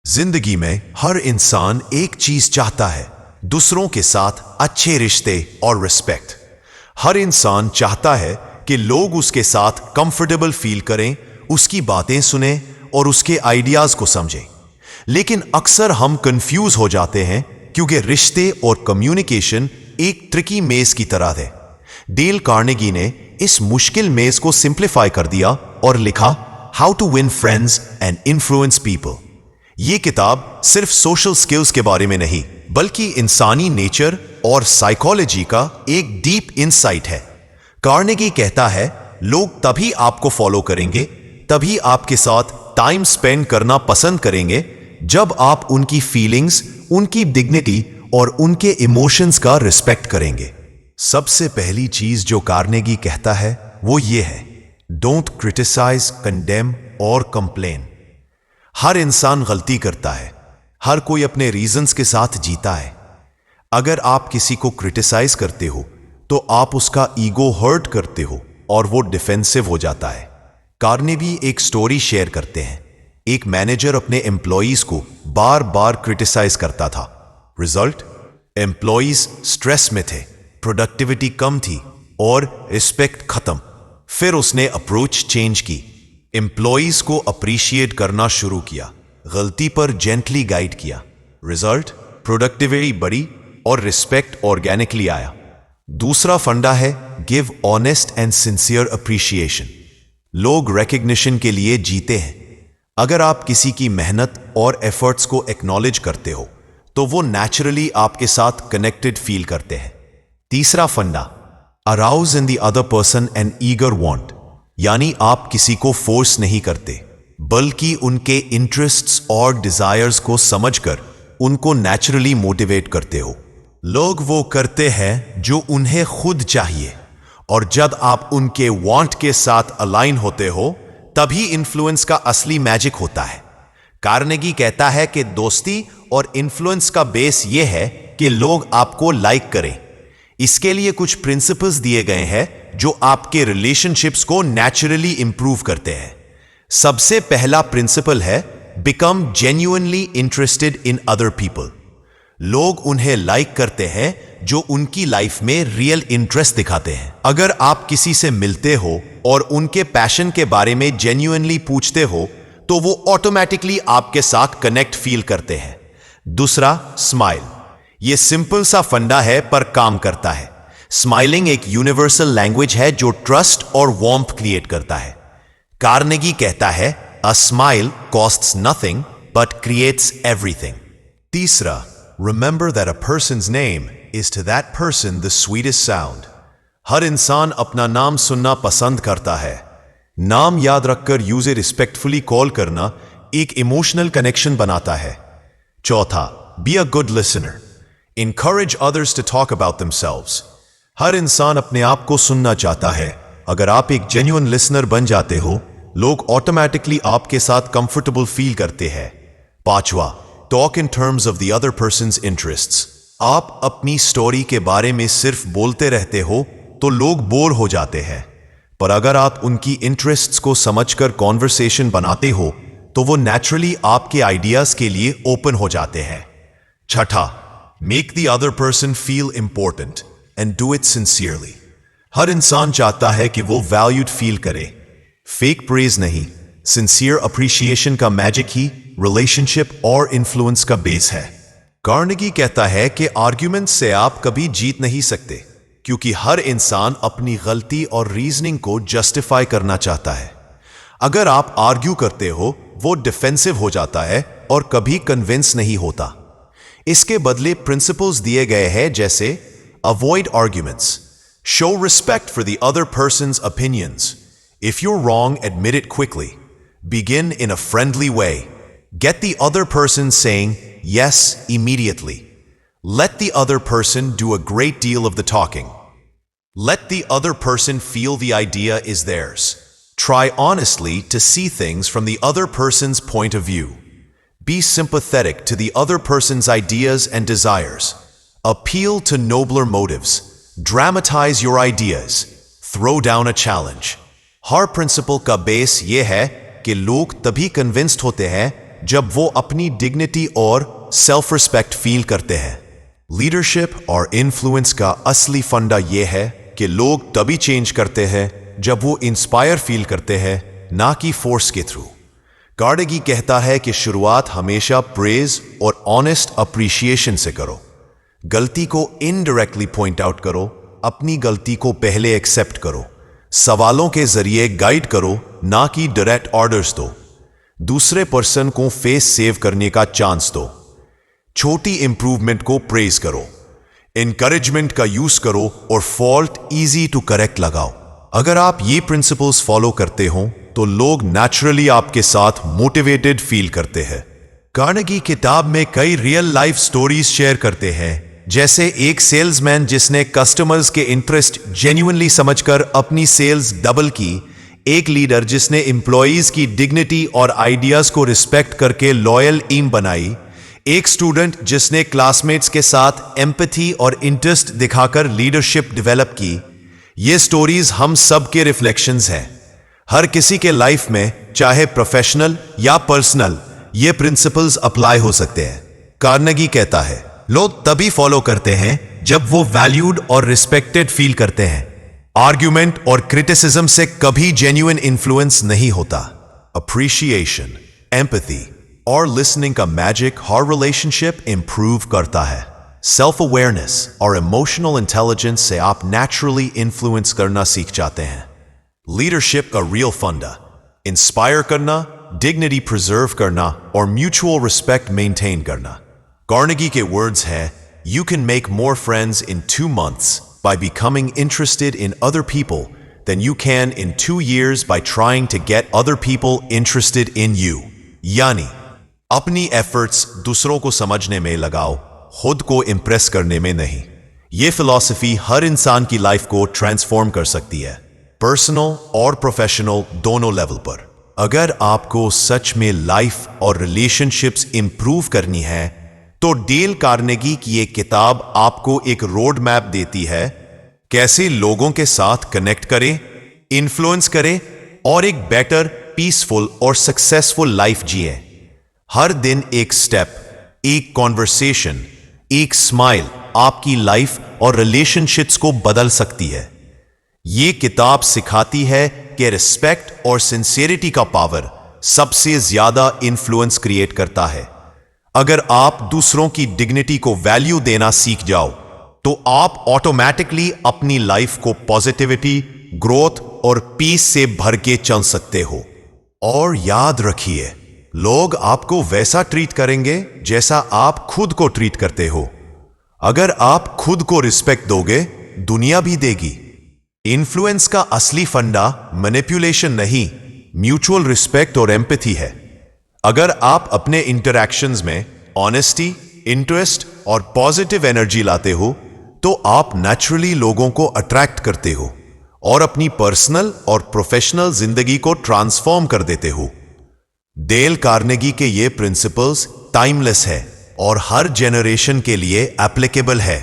जिंदगी में हर इंसान एक चीज चाहता है, दूसरों के साथ अच्छे रिश्ते और रिस्पेक्ट। हर इंसान चाहता है कि लोग उसके साथ कंफर्टेबल फील करें, उसकी बातें सुनें और उसके आइडियाज को समझें। लेकिन अक्सर हम कंफ्यूज हो जाते हैं क्योंकि रिश्ते और कम्युनिकेशन एक ट्रिकी मेज की तरह है। डेल कार्नेगी ने इस मुश्किल मेज को सिंप्लीफाई कर दिया और लिखा how to win friends and influence people. ये किताब सिर्फ सोशल स्किल्स के बारे में नहीं, बल्कि इंसानी नेचर और साइकोलॉजी का एक डीप इंसाइट है। कार्नेगी कहता है, लोग तभी आपको फॉलो करेंगे, तभी आपके साथ टाइम स्पेंड करना पसंद करेंगे, जब आप उनकी फीलिंग्स, उनकी डिग्निटी और उनके इमोशंस का रिस्पेक्ट करेंगे। सबसे पहली चीज जो कार्नेगी कहता है वो ये है, डोंट क्रिटिसाइज, कंडेम और कंप्लेन। हर इंसान गलती करता है, हर कोई अपने रीजंस के साथ जीता है। अगर आप किसी को क्रिटिसाइज करते हो तो आप उसका ईगो हर्ट करते हो और वो डिफेंसिव हो जाता है। कार्नेगी एक स्टोरी शेयर करते हैं। एक मैनेजर अपने एम्प्लॉइज को बार बार क्रिटिसाइज करता था। रिजल्ट, एम्प्लॉइज स्ट्रेस में थे, प्रोडक्टिविटी कम थी और रिस्पेक्ट खत्म। फिर उसने अप्रोच चेंज की, एम्प्लॉइज को अप्रिशिएट करना शुरू किया, गलती पर जेंटली गाइड किया। रिजल्ट, प्रोडक्टिविटी बढ़ी और रिस्पेक्ट ऑर्गेनिकली आया। दूसरा फंडा है give honest and sincere appreciation. लोग रिकग्निशन के लिए जीते हैं। अगर आप किसी की मेहनत और एफर्ट्स को एक्नॉलेज करते हो तो वो नेचुरली आपके साथ कनेक्टेड फील करते हैं। तीसरा फंडा, arouse in the other person an eager want, यानी आप किसी को फोर्स नहीं करते, बल्कि उनके इंटरेस्ट्स और डिजायर्स को समझकर उनको नेचुरली मोटिवेट करते हो। लोग वो करते हैं जो उन्हें खुद चाहिए, और जब आप उनके वांट के साथ अलाइन होते हो तभी इन्फ्लुएंस का असली मैजिक होता है। कार्नेगी कहता है कि दोस्ती और इन्फ्लुएंस का बेस ये है कि लोग आपको लाइक करें। इसके लिए कुछ प्रिंसिपल्स दिए गए हैं जो आपके रिलेशनशिप्स को नेचुरली इंप्रूव करते हैं। सबसे पहला प्रिंसिपल है become genuinely interested in other people. लोग उन्हें लाइक करते हैं जो उनकी लाइफ में रियल इंटरेस्ट दिखाते हैं। अगर आप किसी से मिलते हो और उनके पैशन के बारे में जेन्युइनली पूछते हो तो वो ऑटोमेटिकली आपके साथ कनेक्ट फील करते हैं। दूसरा, स्माइल। ये सिंपल सा फंडा है पर काम करता है। स्माइलिंग एक यूनिवर्सल लैंग्वेज है जो ट्रस्ट और वार्मथ क्रिएट करता है। कार्नेगी कहता है, a smile costs nothing but creates everything. तीसरा, remember that a person's name is to that person the sweetest sound. हर इंसान अपना नाम सुनना पसंद करता है। नाम याद रखकर यूजे रिस्पेक्टफुली कॉल करना एक इमोशनल कनेक्शन बनाता है। चौथा, be a good listener. Encourage others to talk about themselves. हर इंसान अपने आप को सुनना चाहता है। अगर आप एक जेन्युइन लिसनर बन जाते हो, लोग ऑटोमेटिकली आपके साथ कंफर्टेबल फील करते हैं। पांचवा, talk in terms of the other persons interests. आप अपनी स्टोरी के बारे में सिर्फ बोलते रहते हो तो लोग बोर हो जाते हैं, पर अगर आप उनकी इंटरेस्ट्स को समझकर कॉन्वर्सेशन बनाते हो तो वो नेचुरली आपके आइडियाज के लिए ओपन हो जाते हैं। छठा, Make the other person feel important and do it sincerely. हर इंसान चाहता है कि वो valued feel करे। Fake praise नहीं, sincere appreciation का मैजिक ही relationship और influence का बेस है। कार्नेगी कहता है कि आर्ग्यूमेंट से आप कभी जीत नहीं सकते, क्योंकि हर इंसान अपनी गलती और रीजनिंग को जस्टिफाई करना चाहता है। अगर आप आर्ग्यू करते हो, वो डिफेंसिव हो जाता है और कभी कन्विंस नहीं होता। इसके बदले प्रिंसिपल्स दिए गए हैं, जैसे avoid arguments, show respect for the other persons opinions, if you're wrong admit it quickly, begin in a friendly way, get the other person saying yes immediately, let the other person do a great deal of the talking, let the other person feel the idea is theirs, try honestly to see things from the other person's point of view, be sympathetic to the other person's ideas and desires. Appeal to nobler motives. Dramatize your ideas. Throw down a challenge. हर principal का base ये है कि लोग तभी convinced होते हैं जब वो अपनी डिग्निटी और सेल्फ रिस्पेक्ट फील करते हैं। लीडरशिप और इन्फ्लुएंस का असली फंडा यह है कि लोग तभी चेंज करते हैं जब वो इंस्पायर फील करते हैं, ना कि फोर्स के थ्रू। कार्नेगी कहता है कि शुरुआत हमेशा प्रेज और ऑनेस्ट अप्रिशिएशन से करो। गलती को इनडायरेक्टली पॉइंट आउट करो, अपनी गलती को पहले एक्सेप्ट करो। सवालों के जरिए गाइड करो, ना कि डायरेक्ट ऑर्डर्स दो। दूसरे पर्सन को फेस सेव करने का चांस दो। छोटी इंप्रूवमेंट को प्रेज करो। इनकरेजमेंट का यूज करो और फॉल्ट इजी टू करेक्ट लगाओ। अगर आप ये प्रिंसिपल्स फॉलो करते हो तो लोग नेचुरली आपके साथ मोटिवेटेड फील करते हैं। कार्नेगी किताब में कई रियल लाइफ स्टोरीज शेयर करते हैं, जैसे एक सेल्समैन जिसने कस्टमर्स के इंटरेस्ट जेन्युइनली समझकर अपनी सेल्स डबल की, एक लीडर जिसने एम्प्लॉइज की डिग्निटी और आइडियाज को रिस्पेक्ट करके लॉयल टीम बनाई, एक स्टूडेंट जिसने क्लासमेट्स के साथ एम्पैथी और इंटरेस्ट दिखाकर लीडरशिप डेवलप की। ये स्टोरीज हम सब के रिफ्लेक्शंस हैं। हर किसी के लाइफ में, चाहे प्रोफेशनल या पर्सनल, ये प्रिंसिपल्स अप्लाई हो सकते हैं। कार्नेगी कहता है, लोग तभी फॉलो करते हैं जब वो वैल्यूड और रिस्पेक्टेड फील करते हैं। आर्ग्यूमेंट और क्रिटिसिज्म से कभी जेन्युइन इन्फ्लुएंस नहीं होता। अप्रिशिएशन, एम्पैथी और लिसनिंग का मैजिक हर रिलेशनशिप इंप्रूव करता है। सेल्फ अवेयरनेस और इमोशनल इंटेलिजेंस से आप नेचुरली इन्फ्लुएंस करना सीख जाते हैं। लीडरशिप का रियल फंडा इंस्पायर करना, डिग्निटी प्रिजर्व करना और म्यूचुअल रिस्पेक्ट मेंटेन करना। कार्नेगी के वर्ड्स हैं, you can make more friends in 2 months by becoming interested in other people than you can in 2 years by trying to get other people interested in you। यानी अपनी efforts दूसरों को समझने में लगाओ, खुद को इंप्रेस करने में नहीं। ये फिलॉसफी हर इंसान की लाइफ को ट्रांसफॉर्म कर सकती है, पर्सनल और प्रोफेशनल दोनों लेवल पर। अगर आपको सच में लाइफ और रिलेशनशिप्स इंप्रूव करनी है तो डेल कार्नेगी की ये किताब आपको एक रोड मैप देती है, कैसे लोगों के साथ कनेक्ट करें, इन्फ्लुएंस करें और एक बेटर, पीसफुल और सक्सेसफुल लाइफ जिए। हर दिन एक स्टेप, एक कॉन्वर्सेशन, एक स्माइल आपकी लाइफ और रिलेशनशिप्स को बदल सकती है। ये किताब सिखाती है कि रिस्पेक्ट और सिंसेरिटी का पावर सबसे ज्यादा इन्फ्लुएंस क्रिएट करता है। अगर आप दूसरों की डिग्निटी को वैल्यू देना सीख जाओ तो आप ऑटोमेटिकली अपनी लाइफ को पॉजिटिविटी, ग्रोथ और पीस से भर के चल सकते हो। और याद रखिए, लोग आपको वैसा ट्रीट करेंगे जैसा आप खुद को ट्रीट करते हो। अगर आप खुद को रिस्पेक्ट दोगे, दुनिया भी देगी। इन्फ्लुएंस का असली फंडा मैनिपुलेशन नहीं, म्यूचुअल रिस्पेक्ट और एम्पैथी है। अगर आप अपने इंटरैक्शंस में ऑनेस्टी, इंटरेस्ट और पॉजिटिव एनर्जी लाते हो तो आप नेचुरली लोगों को अट्रैक्ट करते हो और अपनी पर्सनल और प्रोफेशनल जिंदगी को ट्रांसफॉर्म कर देते हो। डेल कार्नेगी के ये प्रिंसिपल्स टाइमलेस है और हर जेनरेशन के लिए एप्लीकेबल है।